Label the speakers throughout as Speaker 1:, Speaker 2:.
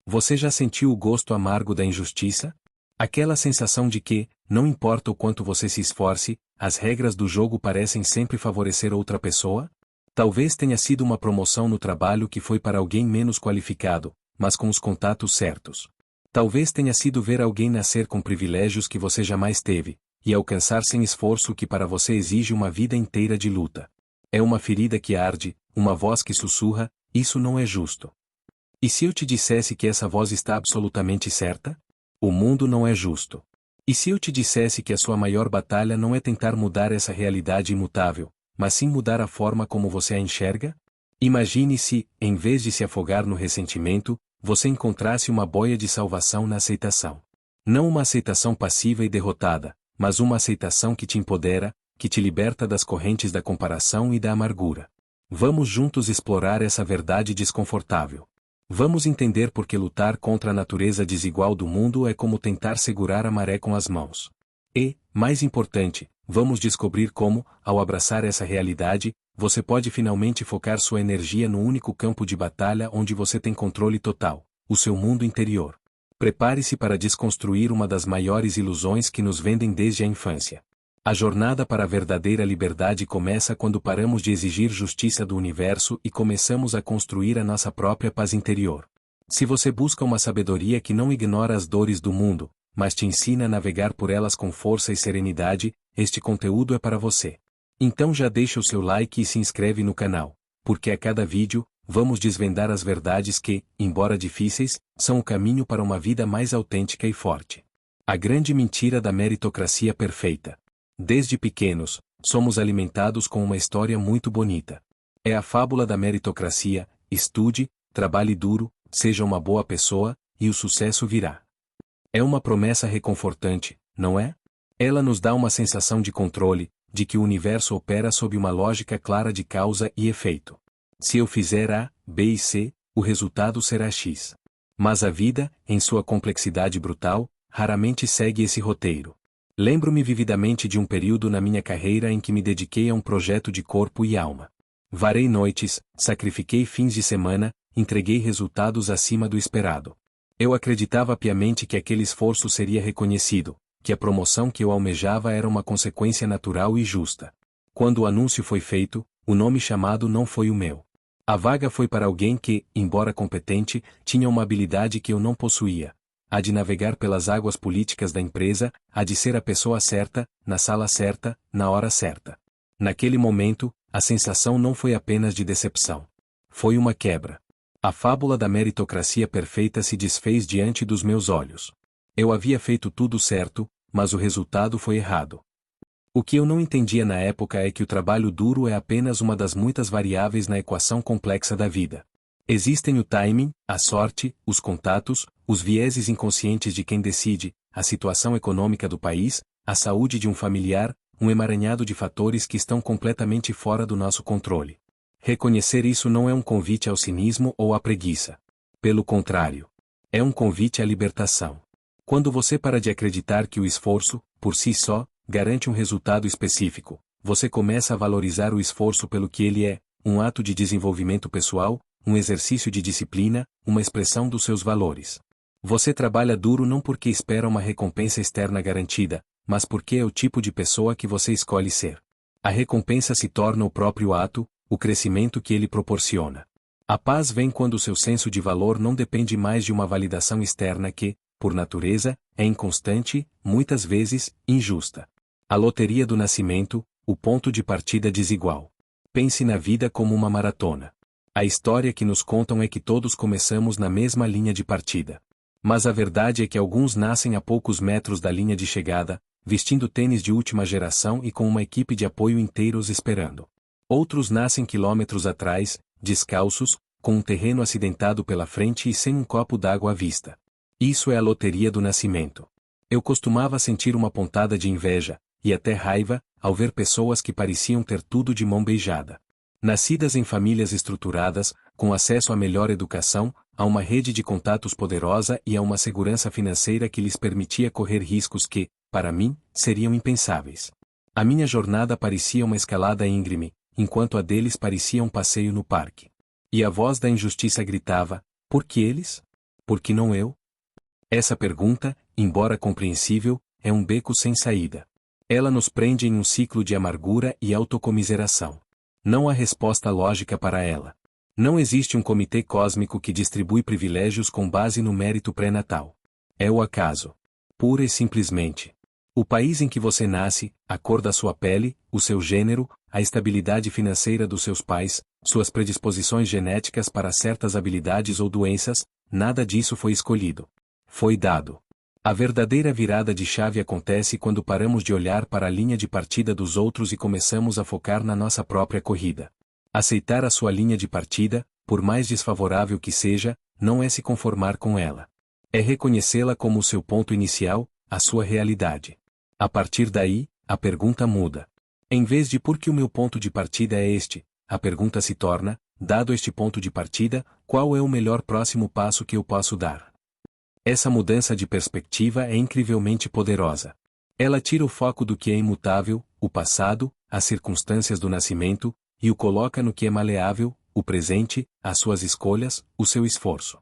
Speaker 1: Você já sentiu o gosto amargo da injustiça? Aquela sensação de que, não importa o quanto você se esforce, as regras do jogo parecem sempre favorecer outra pessoa? Talvez tenha sido uma promoção no trabalho que foi para alguém menos qualificado, mas com os contatos certos. Talvez tenha sido ver alguém nascer com privilégios que você jamais teve, e alcançar sem esforço o que para você exige uma vida inteira de luta. É uma ferida que arde, uma voz que sussurra, isso não é justo. E se eu te dissesse que essa voz está absolutamente certa? O mundo não é justo. E se eu te dissesse que a sua maior batalha não é tentar mudar essa realidade imutável, mas sim mudar a forma como você a enxerga? Imagine se, em vez de se afogar no ressentimento, você encontrasse uma boia de salvação na aceitação. Não uma aceitação passiva e derrotada, mas uma aceitação que te empodera, que te liberta das correntes da comparação e da amargura. Vamos juntos explorar essa verdade desconfortável. Vamos entender por que lutar contra a natureza desigual do mundo é como tentar segurar a maré com as mãos. E, mais importante, vamos descobrir como, ao abraçar essa realidade, você pode finalmente focar sua energia no único campo de batalha onde você tem controle total, o seu mundo interior. Prepare-se para desconstruir uma das maiores ilusões que nos vendem desde a infância. A jornada para a verdadeira liberdade começa quando paramos de exigir justiça do universo e começamos a construir a nossa própria paz interior. Se você busca uma sabedoria que não ignora as dores do mundo, mas te ensina a navegar por elas com força e serenidade, este conteúdo é para você. Então já deixa o seu like e se inscreve no canal, porque a cada vídeo, vamos desvendar as verdades que, embora difíceis, são o caminho para uma vida mais autêntica e forte. A grande mentira da meritocracia perfeita. Desde pequenos, somos alimentados com uma história muito bonita. É a fábula da meritocracia: estude, trabalhe duro, seja uma boa pessoa, e o sucesso virá. É uma promessa reconfortante, não é? Ela nos dá uma sensação de controle, de que o universo opera sob uma lógica clara de causa e efeito. Se eu fizer A, B e C, o resultado será X. Mas a vida, em sua complexidade brutal, raramente segue esse roteiro. Lembro-me vividamente de um período na minha carreira em que me dediquei a um projeto de corpo e alma. Varei noites, sacrifiquei fins de semana, entreguei resultados acima do esperado. Eu acreditava piamente que aquele esforço seria reconhecido, que a promoção que eu almejava era uma consequência natural e justa. Quando o anúncio foi feito, o nome chamado não foi o meu. A vaga foi para alguém que, embora competente, tinha uma habilidade que eu não possuía. A de navegar pelas águas políticas da empresa, a de ser a pessoa certa, na sala certa, na hora certa. Naquele momento, a sensação não foi apenas de decepção. Foi uma quebra. A fábula da meritocracia perfeita se desfez diante dos meus olhos. Eu havia feito tudo certo, mas o resultado foi errado. O que eu não entendia na época é que o trabalho duro é apenas uma das muitas variáveis na equação complexa da vida. Existem o timing, a sorte, os contatos, os vieses inconscientes de quem decide, a situação econômica do país, a saúde de um familiar, um emaranhado de fatores que estão completamente fora do nosso controle. Reconhecer isso não é um convite ao cinismo ou à preguiça. Pelo contrário, é um convite à libertação. Quando você para de acreditar que o esforço, por si só, garante um resultado específico, você começa a valorizar o esforço pelo que ele é, um ato de desenvolvimento pessoal, um exercício de disciplina, uma expressão dos seus valores. Você trabalha duro não porque espera uma recompensa externa garantida, mas porque é o tipo de pessoa que você escolhe ser. A recompensa se torna o próprio ato, o crescimento que ele proporciona. A paz vem quando o seu senso de valor não depende mais de uma validação externa que, por natureza, é inconstante, muitas vezes, injusta. A loteria do nascimento, o ponto de partida desigual. Pense na vida como uma maratona. A história que nos contam é que todos começamos na mesma linha de partida. Mas a verdade é que alguns nascem a poucos metros da linha de chegada, vestindo tênis de última geração e com uma equipe de apoio inteiros esperando. Outros nascem quilômetros atrás, descalços, com um terreno acidentado pela frente e sem um copo d'água à vista. Isso é a loteria do nascimento. Eu costumava sentir uma pontada de inveja, e até raiva, ao ver pessoas que pareciam ter tudo de mão beijada. Nascidas em famílias estruturadas, com acesso à melhor educação, a uma rede de contatos poderosa e a uma segurança financeira que lhes permitia correr riscos que, para mim, seriam impensáveis. A minha jornada parecia uma escalada íngreme, enquanto a deles parecia um passeio no parque. E a voz da injustiça gritava: por que eles? Por que não eu? Essa pergunta, embora compreensível, é um beco sem saída. Ela nos prende em um ciclo de amargura e autocomiseração. Não há resposta lógica para ela. Não existe um comitê cósmico que distribui privilégios com base no mérito pré-natal. É o acaso. Pura e simplesmente. O país em que você nasce, a cor da sua pele, o seu gênero, a estabilidade financeira dos seus pais, suas predisposições genéticas para certas habilidades ou doenças, nada disso foi escolhido. Foi dado. A verdadeira virada de chave acontece quando paramos de olhar para a linha de partida dos outros e começamos a focar na nossa própria corrida. Aceitar a sua linha de partida, por mais desfavorável que seja, não é se conformar com ela. É reconhecê-la como o seu ponto inicial, a sua realidade. A partir daí, a pergunta muda. Em vez de por que o meu ponto de partida é este, a pergunta se torna, dado este ponto de partida, qual é o melhor próximo passo que eu posso dar? Essa mudança de perspectiva é incrivelmente poderosa. Ela tira o foco do que é imutável, o passado, as circunstâncias do nascimento, e o coloca no que é maleável, o presente, as suas escolhas, o seu esforço.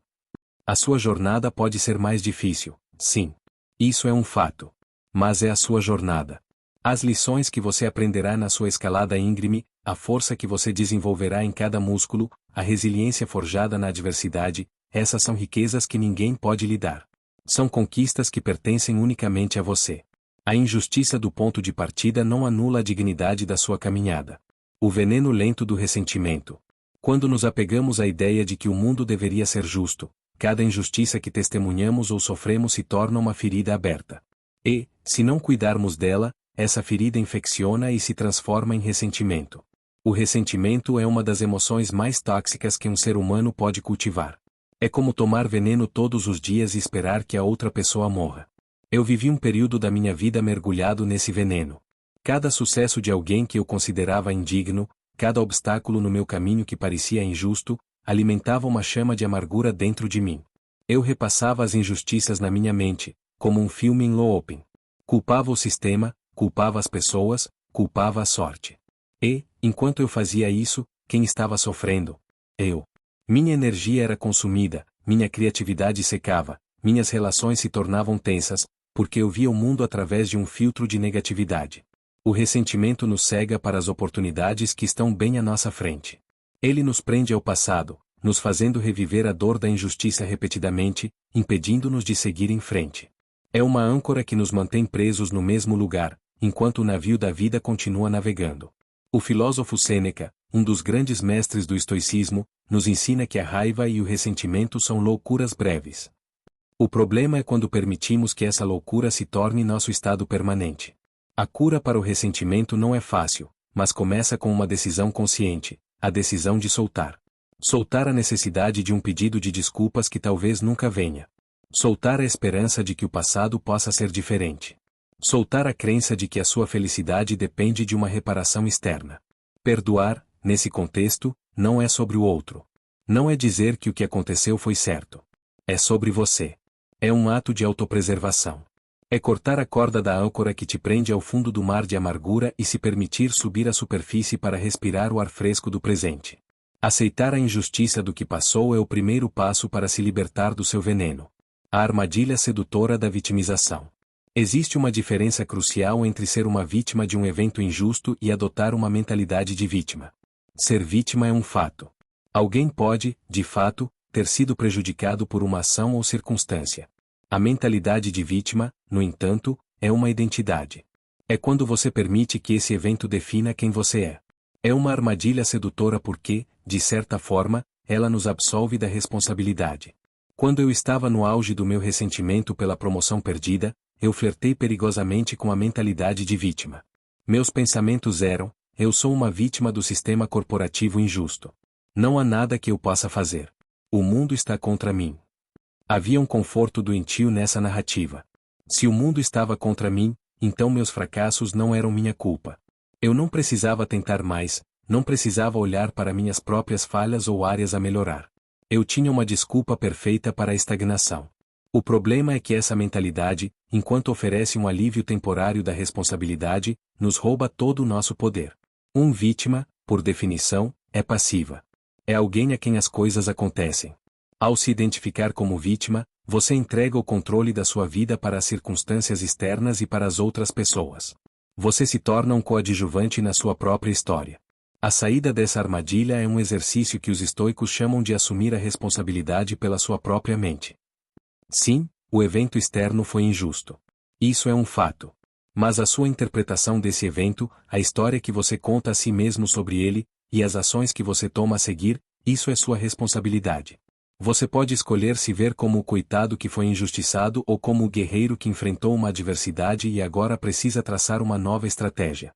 Speaker 1: A sua jornada pode ser mais difícil, sim. Isso é um fato. Mas é a sua jornada. As lições que você aprenderá na sua escalada íngreme, a força que você desenvolverá em cada músculo, a resiliência forjada na adversidade, essas são riquezas que ninguém pode lhe dar. São conquistas que pertencem unicamente a você. A injustiça do ponto de partida não anula a dignidade da sua caminhada. O veneno lento do ressentimento. Quando nos apegamos à ideia de que o mundo deveria ser justo, cada injustiça que testemunhamos ou sofremos se torna uma ferida aberta. E, se não cuidarmos dela, essa ferida infecciona e se transforma em ressentimento. O ressentimento é uma das emoções mais tóxicas que um ser humano pode cultivar. É como tomar veneno todos os dias e esperar que a outra pessoa morra. Eu vivi um período da minha vida mergulhado nesse veneno. Cada sucesso de alguém que eu considerava indigno, cada obstáculo no meu caminho que parecia injusto, alimentava uma chama de amargura dentro de mim. Eu repassava as injustiças na minha mente, como um filme em looping. Culpava o sistema, culpava as pessoas, culpava a sorte. E, enquanto eu fazia isso, quem estava sofrendo? Eu. Minha energia era consumida, minha criatividade secava, minhas relações se tornavam tensas, porque eu via o mundo através de um filtro de negatividade. O ressentimento nos cega para as oportunidades que estão bem à nossa frente. Ele nos prende ao passado, nos fazendo reviver a dor da injustiça repetidamente, impedindo-nos de seguir em frente. É uma âncora que nos mantém presos no mesmo lugar, enquanto o navio da vida continua navegando. O filósofo Sêneca, um dos grandes mestres do estoicismo, nos ensina que a raiva e o ressentimento são loucuras breves. O problema é quando permitimos que essa loucura se torne nosso estado permanente. A cura para o ressentimento não é fácil, mas começa com uma decisão consciente, a decisão de soltar. Soltar a necessidade de um pedido de desculpas que talvez nunca venha. Soltar a esperança de que o passado possa ser diferente. Soltar a crença de que a sua felicidade depende de uma reparação externa. Perdoar, nesse contexto, não é sobre o outro. Não é dizer que o que aconteceu foi certo. É sobre você. É um ato de autopreservação. É cortar a corda da âncora que te prende ao fundo do mar de amargura e se permitir subir à superfície para respirar o ar fresco do presente. Aceitar a injustiça do que passou é o primeiro passo para se libertar do seu veneno. A armadilha sedutora da vitimização. Existe uma diferença crucial entre ser uma vítima de um evento injusto e adotar uma mentalidade de vítima. Ser vítima é um fato. Alguém pode, de fato, ter sido prejudicado por uma ação ou circunstância. A mentalidade de vítima, no entanto, é uma identidade. É quando você permite que esse evento defina quem você é. É uma armadilha sedutora porque, de certa forma, ela nos absolve da responsabilidade. Quando eu estava no auge do meu ressentimento pela promoção perdida, eu flertei perigosamente com a mentalidade de vítima. Meus pensamentos eram: eu sou uma vítima do sistema corporativo injusto. Não há nada que eu possa fazer. O mundo está contra mim. Havia um conforto doentio nessa narrativa. Se o mundo estava contra mim, então meus fracassos não eram minha culpa. Eu não precisava tentar mais, não precisava olhar para minhas próprias falhas ou áreas a melhorar. Eu tinha uma desculpa perfeita para a estagnação. O problema é que essa mentalidade, enquanto oferece um alívio temporário da responsabilidade, nos rouba todo o nosso poder. Vítima, por definição, é passiva. É alguém a quem as coisas acontecem. Ao se identificar como vítima, você entrega o controle da sua vida para as circunstâncias externas e para as outras pessoas. Você se torna um coadjuvante na sua própria história. A saída dessa armadilha é um exercício que os estoicos chamam de assumir a responsabilidade pela sua própria mente. Sim, o evento externo foi injusto. Isso é um fato. Mas a sua interpretação desse evento, a história que você conta a si mesmo sobre ele, e as ações que você toma a seguir, isso é sua responsabilidade. Você pode escolher se ver como o coitado que foi injustiçado ou como o guerreiro que enfrentou uma adversidade e agora precisa traçar uma nova estratégia.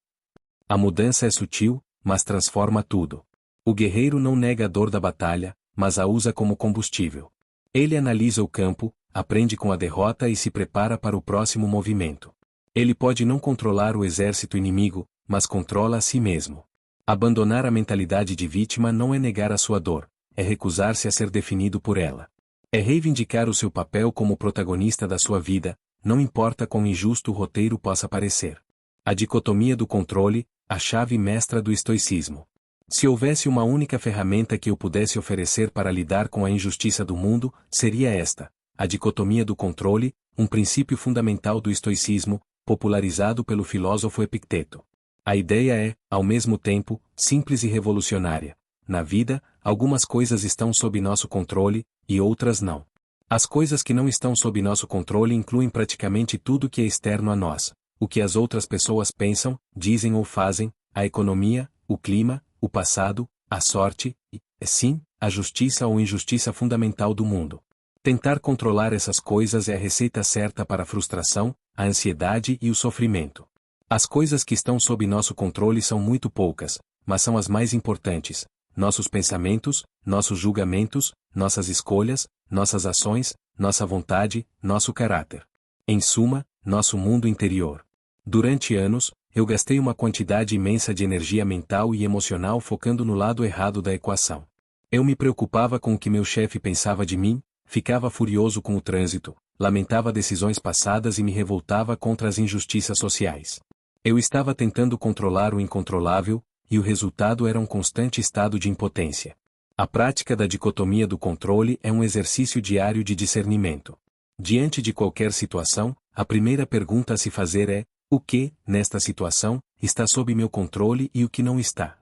Speaker 1: A mudança é sutil, mas transforma tudo. O guerreiro não nega a dor da batalha, mas a usa como combustível. Ele analisa o campo, aprende com a derrota e se prepara para o próximo movimento. Ele pode não controlar o exército inimigo, mas controla a si mesmo. Abandonar a mentalidade de vítima não é negar a sua dor, é recusar-se a ser definido por ela. É reivindicar o seu papel como protagonista da sua vida, não importa quão injusto o roteiro possa parecer. A dicotomia do controle, a chave mestra do estoicismo. Se houvesse uma única ferramenta que eu pudesse oferecer para lidar com a injustiça do mundo, seria esta: a dicotomia do controle, um princípio fundamental do estoicismo, popularizado pelo filósofo Epicteto. A ideia é, ao mesmo tempo, simples e revolucionária. Na vida, algumas coisas estão sob nosso controle, e outras não. As coisas que não estão sob nosso controle incluem praticamente tudo que é externo a nós: o que as outras pessoas pensam, dizem ou fazem, a economia, o clima, o passado, a sorte, e, sim, a justiça ou injustiça fundamental do mundo. Tentar controlar essas coisas é a receita certa para a frustração, a ansiedade e o sofrimento. As coisas que estão sob nosso controle são muito poucas, mas são as mais importantes: nossos pensamentos, nossos julgamentos, nossas escolhas, nossas ações, nossa vontade, nosso caráter. Em suma, nosso mundo interior. Durante anos, eu gastei uma quantidade imensa de energia mental e emocional focando no lado errado da equação. Eu me preocupava com o que meu chefe pensava de mim, ficava furioso com o trânsito, lamentava decisões passadas e me revoltava contra as injustiças sociais. Eu estava tentando controlar o incontrolável, e o resultado era um constante estado de impotência. A prática da dicotomia do controle é um exercício diário de discernimento. Diante de qualquer situação, a primeira pergunta a se fazer é: o que, nesta situação, está sob meu controle e o que não está?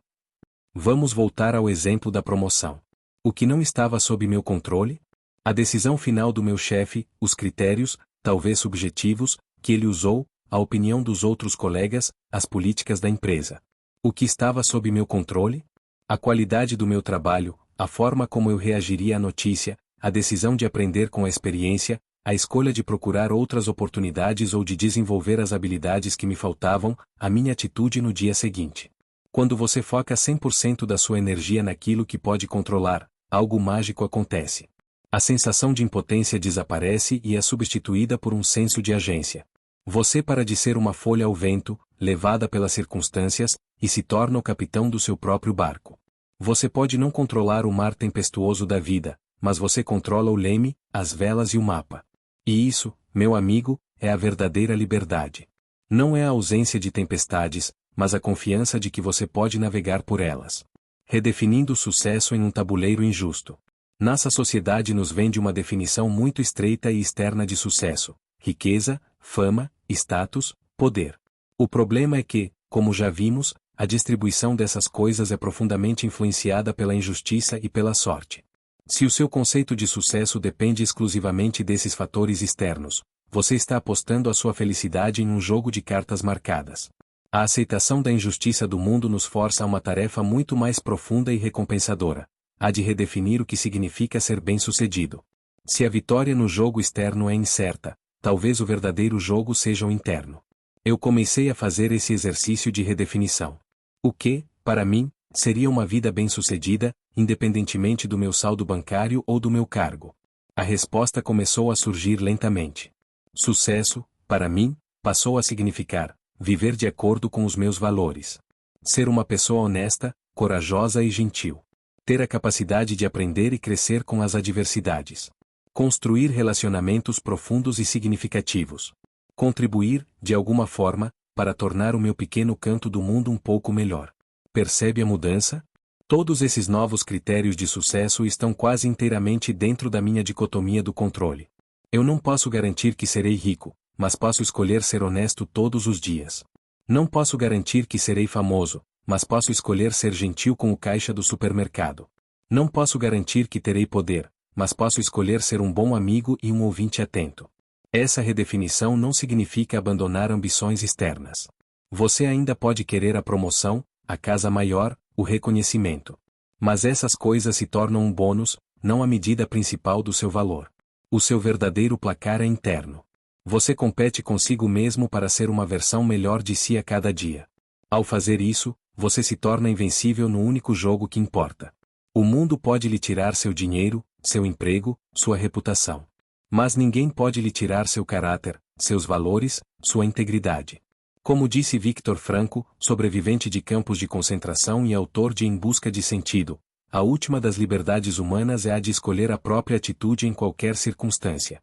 Speaker 1: Vamos voltar ao exemplo da promoção. O que não estava sob meu controle? A decisão final do meu chefe, os critérios, talvez subjetivos, que ele usou, a opinião dos outros colegas, as políticas da empresa. O que estava sob meu controle? A qualidade do meu trabalho, a forma como eu reagiria à notícia, a decisão de aprender com a experiência, a escolha de procurar outras oportunidades ou de desenvolver as habilidades que me faltavam, a minha atitude no dia seguinte. Quando você foca 100% da sua energia naquilo que pode controlar, algo mágico acontece. A sensação de impotência desaparece e é substituída por um senso de agência. Você para de ser uma folha ao vento, levada pelas circunstâncias, e se torna o capitão do seu próprio barco. Você pode não controlar o mar tempestuoso da vida, mas você controla o leme, as velas e o mapa. E isso, meu amigo, é a verdadeira liberdade. Não é a ausência de tempestades, mas a confiança de que você pode navegar por elas. Redefinindo o sucesso em um tabuleiro injusto. Nossa sociedade nos vende uma definição muito estreita e externa de sucesso: riqueza, fama, status, poder. O problema é que, como já vimos, a distribuição dessas coisas é profundamente influenciada pela injustiça e pela sorte. Se o seu conceito de sucesso depende exclusivamente desses fatores externos, você está apostando a sua felicidade em um jogo de cartas marcadas. A aceitação da injustiça do mundo nos força a uma tarefa muito mais profunda e recompensadora: a de redefinir o que significa ser bem-sucedido. Se a vitória no jogo externo é incerta, talvez o verdadeiro jogo seja o interno. Eu comecei a fazer esse exercício de redefinição. O que, para mim, seria uma vida bem-sucedida, independentemente do meu saldo bancário ou do meu cargo? A resposta começou a surgir lentamente. Sucesso, para mim, passou a significar viver de acordo com os meus valores. Ser uma pessoa honesta, corajosa e gentil. Ter a capacidade de aprender e crescer com as adversidades. Construir relacionamentos profundos e significativos. Contribuir, de alguma forma, para tornar o meu pequeno canto do mundo um pouco melhor. Percebe a mudança? Todos esses novos critérios de sucesso estão quase inteiramente dentro da minha dicotomia do controle. Eu não posso garantir que serei rico, mas posso escolher ser honesto todos os dias. Não posso garantir que serei famoso, mas posso escolher ser gentil com o caixa do supermercado. Não posso garantir que terei poder, mas posso escolher ser um bom amigo e um ouvinte atento. Essa redefinição não significa abandonar ambições externas. Você ainda pode querer a promoção, a casa maior, o reconhecimento. Mas essas coisas se tornam um bônus, não a medida principal do seu valor. O seu verdadeiro placar é interno. Você compete consigo mesmo para ser uma versão melhor de si a cada dia. Ao fazer isso, você se torna invencível no único jogo que importa. O mundo pode lhe tirar seu dinheiro, seu emprego, sua reputação. Mas ninguém pode lhe tirar seu caráter, seus valores, sua integridade. Como disse Viktor Frankl, sobrevivente de campos de concentração e autor de Em Busca de Sentido, a última das liberdades humanas é a de escolher a própria atitude em qualquer circunstância.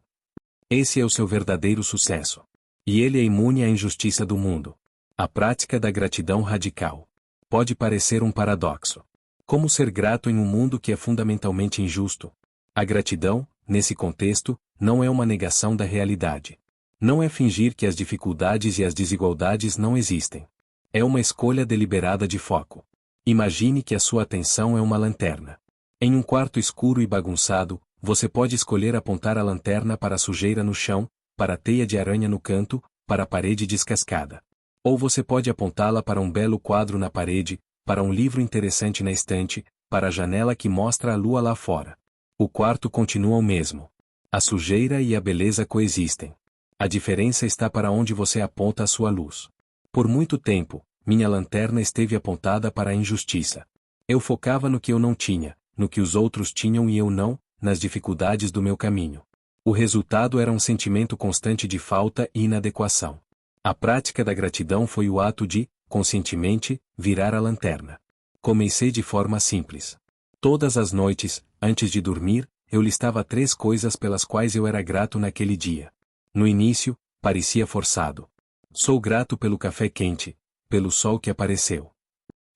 Speaker 1: Esse é o seu verdadeiro sucesso. E ele é imune à injustiça do mundo. A prática da gratidão radical. Pode parecer um paradoxo. Como ser grato em um mundo que é fundamentalmente injusto? A gratidão, nesse contexto, não é uma negação da realidade. Não é fingir que as dificuldades e as desigualdades não existem. É uma escolha deliberada de foco. Imagine que a sua atenção é uma lanterna. Em um quarto escuro e bagunçado, você pode escolher apontar a lanterna para a sujeira no chão, para a teia de aranha no canto, para a parede descascada. Ou você pode apontá-la para um belo quadro na parede, para um livro interessante na estante, para a janela que mostra a lua lá fora. O quarto continua o mesmo. A sujeira e a beleza coexistem. A diferença está para onde você aponta a sua luz. Por muito tempo, minha lanterna esteve apontada para a injustiça. Eu focava no que eu não tinha, no que os outros tinham e eu não, nas dificuldades do meu caminho. O resultado era um sentimento constante de falta e inadequação. A prática da gratidão foi o ato de, conscientemente, virar a lanterna. Comecei de forma simples. Todas as noites, antes de dormir, eu listava 3 coisas pelas quais eu era grato naquele dia. No início, parecia forçado. Sou grato pelo café quente, pelo sol que apareceu.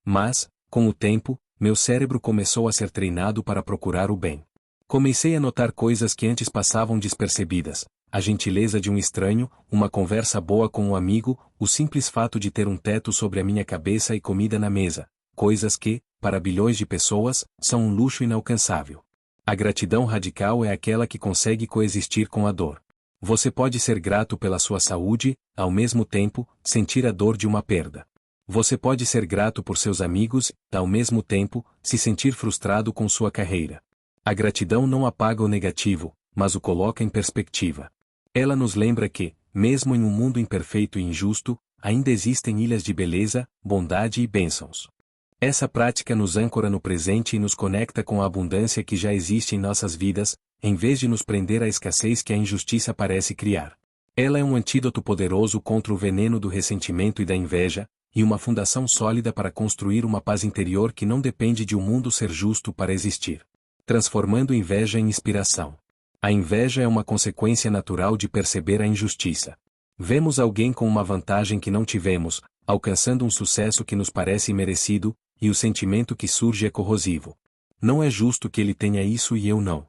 Speaker 1: Mas, com o tempo, meu cérebro começou a ser treinado para procurar o bem. Comecei a notar coisas que antes passavam despercebidas: a gentileza de um estranho, uma conversa boa com um amigo, o simples fato de ter um teto sobre a minha cabeça e comida na mesa, coisas que, para bilhões de pessoas, são um luxo inalcançável. A gratidão radical é aquela que consegue coexistir com a dor. Você pode ser grato pela sua saúde, ao mesmo tempo, sentir a dor de uma perda. Você pode ser grato por seus amigos, ao mesmo tempo, se sentir frustrado com sua carreira. A gratidão não apaga o negativo, mas o coloca em perspectiva. Ela nos lembra que, mesmo em um mundo imperfeito e injusto, ainda existem ilhas de beleza, bondade e bênçãos. Essa prática nos âncora no presente e nos conecta com a abundância que já existe em nossas vidas, em vez de nos prender à escassez que a injustiça parece criar. Ela é um antídoto poderoso contra o veneno do ressentimento e da inveja, e uma fundação sólida para construir uma paz interior que não depende de um mundo ser justo para existir. Transformando inveja em inspiração. A inveja é uma consequência natural de perceber a injustiça. Vemos alguém com uma vantagem que não tivemos, alcançando um sucesso que nos parece merecido, e o sentimento que surge é corrosivo. Não é justo que ele tenha isso e eu não.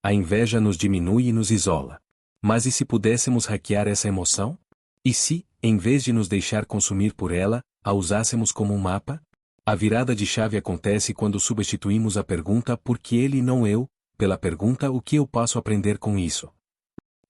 Speaker 1: A inveja nos diminui e nos isola. Mas e se pudéssemos hackear essa emoção? E se, em vez de nos deixar consumir por ela, a usássemos como um mapa? A virada de chave acontece quando substituímos a pergunta "por que ele e não eu?" pela pergunta "o que eu posso aprender com isso?".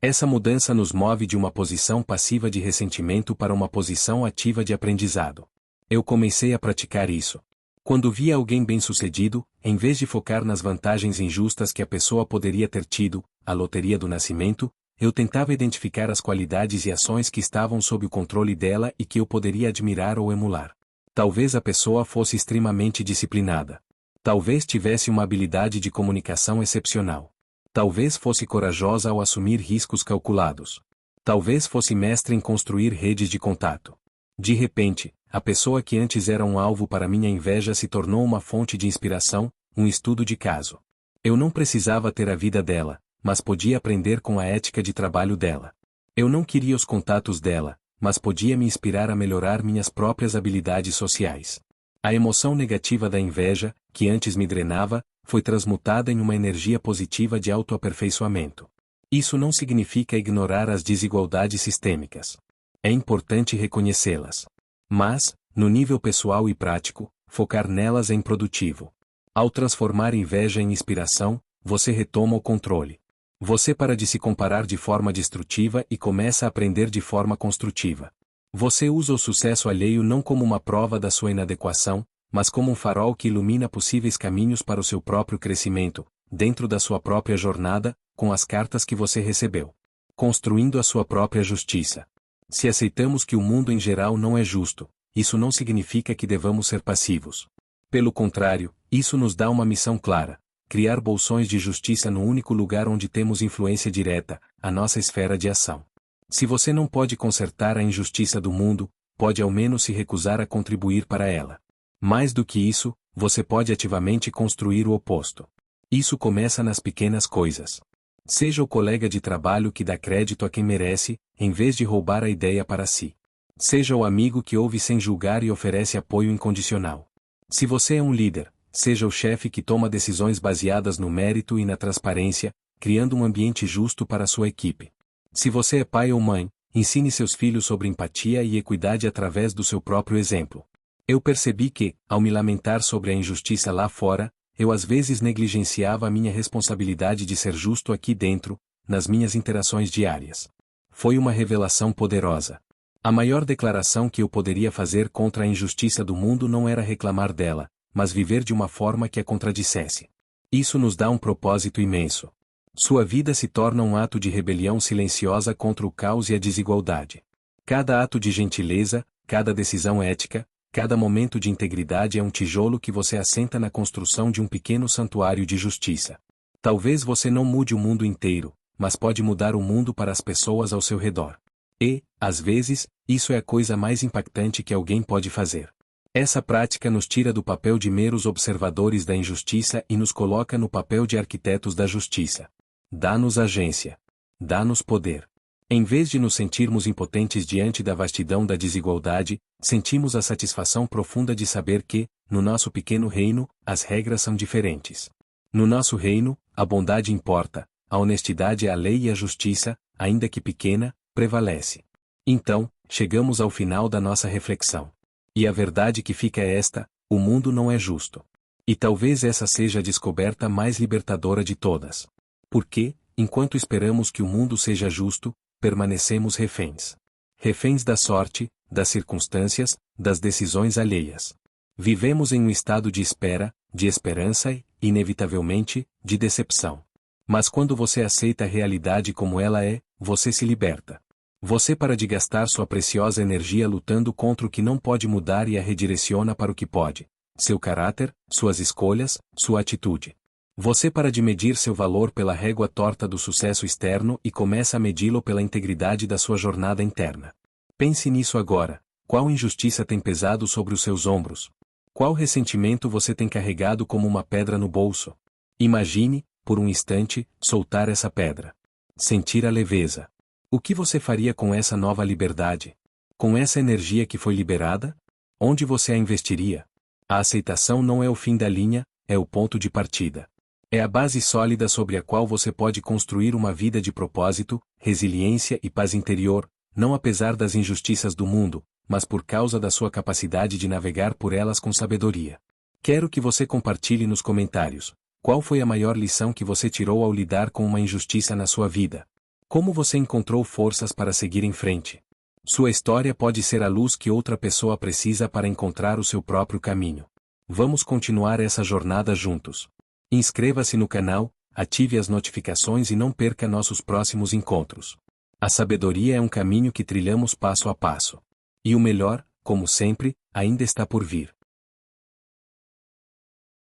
Speaker 1: Essa mudança nos move de uma posição passiva de ressentimento para uma posição ativa de aprendizado. Eu comecei a praticar isso. Quando via alguém bem-sucedido, em vez de focar nas vantagens injustas que a pessoa poderia ter tido, a loteria do nascimento, eu tentava identificar as qualidades e ações que estavam sob o controle dela e que eu poderia admirar ou emular. Talvez a pessoa fosse extremamente disciplinada. Talvez tivesse uma habilidade de comunicação excepcional. Talvez fosse corajosa ao assumir riscos calculados. Talvez fosse mestre em construir redes de contato. De repente, a pessoa que antes era um alvo para minha inveja se tornou uma fonte de inspiração, um estudo de caso. Eu não precisava ter a vida dela, mas podia aprender com a ética de trabalho dela. Eu não queria os contatos dela, mas podia me inspirar a melhorar minhas próprias habilidades sociais. A emoção negativa da inveja, que antes me drenava, foi transmutada em uma energia positiva de autoaperfeiçoamento. Isso não significa ignorar as desigualdades sistêmicas. É importante reconhecê-las. Mas, no nível pessoal e prático, focar nelas é improdutivo. Ao transformar inveja em inspiração, você retoma o controle. Você para de se comparar de forma destrutiva e começa a aprender de forma construtiva. Você usa o sucesso alheio não como uma prova da sua inadequação, mas como um farol que ilumina possíveis caminhos para o seu próprio crescimento, dentro da sua própria jornada, com as cartas que você recebeu. Construindo a sua própria justiça. Se aceitamos que o mundo em geral não é justo, isso não significa que devamos ser passivos. Pelo contrário, isso nos dá uma missão clara: criar bolsões de justiça no único lugar onde temos influência direta, a nossa esfera de ação. Se você não pode consertar a injustiça do mundo, pode ao menos se recusar a contribuir para ela. Mais do que isso, você pode ativamente construir o oposto. Isso começa nas pequenas coisas. Seja o colega de trabalho que dá crédito a quem merece, em vez de roubar a ideia para si. Seja o amigo que ouve sem julgar e oferece apoio incondicional. Se você é um líder, seja o chefe que toma decisões baseadas no mérito e na transparência, criando um ambiente justo para a sua equipe. Se você é pai ou mãe, ensine seus filhos sobre empatia e equidade através do seu próprio exemplo. Eu percebi que, ao me lamentar sobre a injustiça lá fora, eu às vezes negligenciava a minha responsabilidade de ser justo aqui dentro, nas minhas interações diárias. Foi uma revelação poderosa. A maior declaração que eu poderia fazer contra a injustiça do mundo não era reclamar dela, mas viver de uma forma que a contradissesse. Isso nos dá um propósito imenso. Sua vida se torna um ato de rebelião silenciosa contra o caos e a desigualdade. Cada ato de gentileza, cada decisão ética, cada momento de integridade é um tijolo que você assenta na construção de um pequeno santuário de justiça. Talvez você não mude o mundo inteiro, mas pode mudar o mundo para as pessoas ao seu redor. E, às vezes, isso é a coisa mais impactante que alguém pode fazer. Essa prática nos tira do papel de meros observadores da injustiça e nos coloca no papel de arquitetos da justiça. Dá-nos agência. Dá-nos poder. Em vez de nos sentirmos impotentes diante da vastidão da desigualdade, sentimos a satisfação profunda de saber que, no nosso pequeno reino, as regras são diferentes. No nosso reino, a bondade importa, a honestidade é a lei e a justiça, ainda que pequena, prevalece. Então, chegamos ao final da nossa reflexão. E a verdade que fica é esta: o mundo não é justo. E talvez essa seja a descoberta mais libertadora de todas. Porque, enquanto esperamos que o mundo seja justo, permanecemos reféns. Reféns da sorte, das circunstâncias, das decisões alheias. Vivemos em um estado de espera, de esperança e, inevitavelmente, de decepção. Mas quando você aceita a realidade como ela é, você se liberta. Você para de gastar sua preciosa energia lutando contra o que não pode mudar e a redireciona para o que pode. Seu caráter, suas escolhas, sua atitude. Você para de medir seu valor pela régua torta do sucesso externo e começa a medi-lo pela integridade da sua jornada interna. Pense nisso agora: qual injustiça tem pesado sobre os seus ombros? Qual ressentimento você tem carregado como uma pedra no bolso? Imagine, por um instante, soltar essa pedra. Sentir a leveza. O que você faria com essa nova liberdade? Com essa energia que foi liberada? Onde você a investiria? A aceitação não é o fim da linha, é o ponto de partida. É a base sólida sobre a qual você pode construir uma vida de propósito, resiliência e paz interior, não apesar das injustiças do mundo, mas por causa da sua capacidade de navegar por elas com sabedoria. Quero que você compartilhe nos comentários: qual foi a maior lição que você tirou ao lidar com uma injustiça na sua vida? Como você encontrou forças para seguir em frente? Sua história pode ser a luz que outra pessoa precisa para encontrar o seu próprio caminho. Vamos continuar essa jornada juntos. Inscreva-se no canal, ative as notificações e não perca nossos próximos encontros. A sabedoria é um caminho que trilhamos passo a passo. E o melhor, como sempre, ainda está por vir.